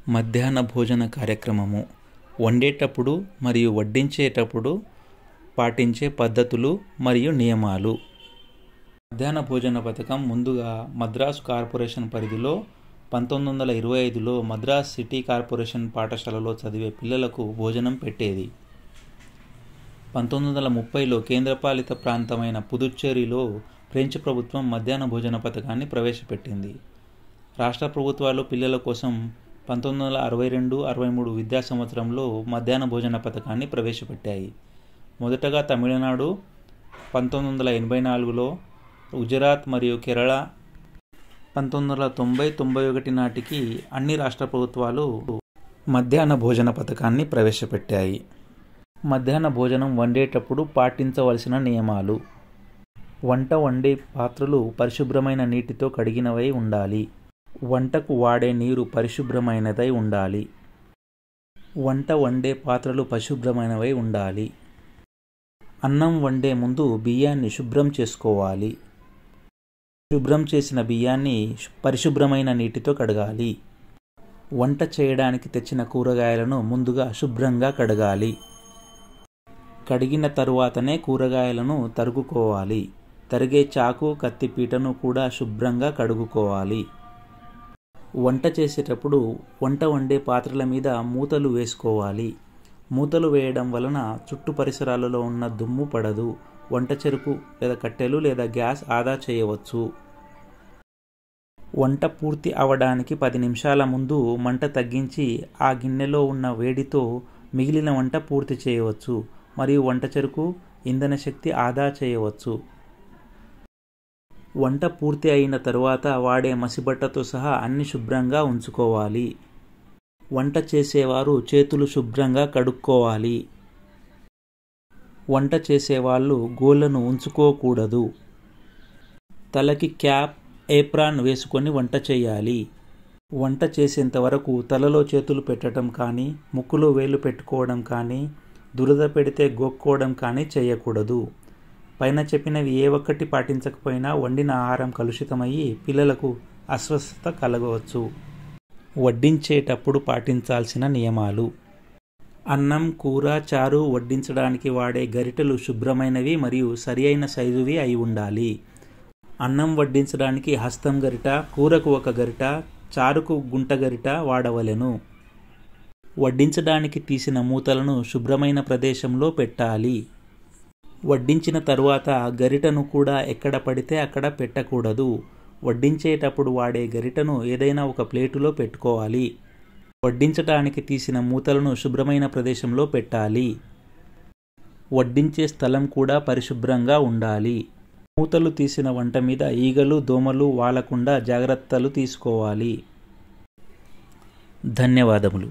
మధ్యాహ్న భోజన కార్యక్రమము వండేటప్పుడు మరియు వడ్డించేటప్పుడు పాటించే పద్ధతులు మరియు నియమాలు. మధ్యాహ్న భోజన పథకం ముందుగా మద్రాసు కార్పొరేషన్ పరిధిలో 1925లో మద్రాస్ సిటీ కార్పొరేషన్ పాఠశాలలో చదివే పిల్లలకు భోజనం పెట్టేది. 1930లో కేంద్రపాలిత ప్రాంతమైన పుదుచ్చేరిలో ఫ్రెంచ్ ప్రభుత్వం మధ్యాహ్న భోజన పథకాన్ని ప్రవేశపెట్టింది. రాష్ట్ర ప్రభుత్వాలు పిల్లల కోసం 1962-63 విద్యా సంవత్సరంలో మధ్యాహ్న భోజన పథకాన్ని ప్రవేశపెట్టాయి. మొదటగా తమిళనాడు 1984లో, గుజరాత్ మరియు కేరళ 1990-91 నాటికి అన్ని రాష్ట్ర ప్రభుత్వాలు మధ్యాహ్న భోజన పథకాన్ని ప్రవేశపెట్టాయి. మధ్యాహ్న భోజనం వండేటప్పుడు పాటించవలసిన నియమాలు. వంట వండే పాత్రలు పరిశుభ్రమైన నీటితో కడిగినవై ఉండాలి. వంటకు వాడే నీరు పరిశుభ్రమైనదై ఉండాలి. వంట వండే పాత్రలు పరిశుభ్రమైనవై ఉండాలి. అన్నం వండే ముందు బియ్యాన్ని శుభ్రం చేసుకోవాలి. శుభ్రం చేసిన బియ్యాన్ని పరిశుభ్రమైన నీటితో కడగాలి. వంట చేయడానికి తెచ్చిన కూరగాయలను ముందుగా శుభ్రంగా కడగాలి. కడిగిన తరువాతనే కూరగాయలను తరుగుకోవాలి. తరిగే చాకు, కత్తిపీటను కూడా శుభ్రంగా కడుక్కోవాలి. వంట చేసేటప్పుడు వంట వండే పాత్రల మీద మూతలు వేసుకోవాలి. మూతలు వేయడం వలన చుట్టూ పరిసరాలలో ఉన్న దుమ్ము పడదు. వంట చెరుకు లేదా కట్టెలు లేదా గ్యాస్ ఆదా చేయవచ్చు. వంట పూర్తి అవడానికి 10 నిమిషాల ముందు మంట తగ్గించి ఆ గిన్నెలో ఉన్న వేడితో మిగిలిన వంట పూర్తి చేయవచ్చు మరియు వంట చెరుకు, ఇంధన శక్తి ఆదా చేయవచ్చు. వంట పూర్తి అయిన తరువాత వాడే మసిబట్టతో సహా అన్ని శుభ్రంగా ఉంచుకోవాలి. వంట చేసేవారు చేతులు శుభ్రంగా కడుక్కోవాలి. వంట చేసేవాళ్ళు గోళ్లను ఉంచుకోకూడదు. తలకి క్యాప్, ఏప్రాన్ వేసుకొని వంట చేయాలి. వంట చేసేంత వరకు తలలో చేతులు పెట్టడం కానీ, ముక్కులో వేలు పెట్టుకోవడం కానీ, దురద పెడితే గోక్కోవడం కానీ చేయకూడదు. పైన చెప్పినవి ఏ ఒక్కటి పాటించకపోయినా వండిన ఆహారం కలుషితమయ్యి పిల్లలకు అస్వస్థత కలగవచ్చు. వడ్డించేటప్పుడు పాటించాల్సిన నియమాలు. అన్నం, కూర, చారు వడ్డించడానికి వాడే గరిటెలు శుభ్రమైనవి మరియు సరి అయిన సైజువి అయి ఉండాలి. అన్నం వడ్డించడానికి హస్తం గరిట, కూరకు ఒక గరిట, చారుకు గుంట గరిట వాడవలెను. వడ్డించడానికి తీసిన మూతలను శుభ్రమైన ప్రదేశంలో పెట్టాలి. వడ్డించిన తరువాత గరిటను కూడా ఎక్కడ పడితే అక్కడ పెట్టకూడదు. వడ్డించేటప్పుడు వాడే గరిటను ఏదైనా ఒక ప్లేటులో పెట్టుకోవాలి. వడ్డించడానికి తీసిన మూతలను శుభ్రమైన ప్రదేశంలో పెట్టాలి. వడ్డించే స్థలం కూడా పరిశుభ్రంగా ఉండాలి. మూతలు తీసిన వంట మీద ఈగలు, దోమలు వాలకుండా జాగ్రత్తలు తీసుకోవాలి. ధన్యవాదములు.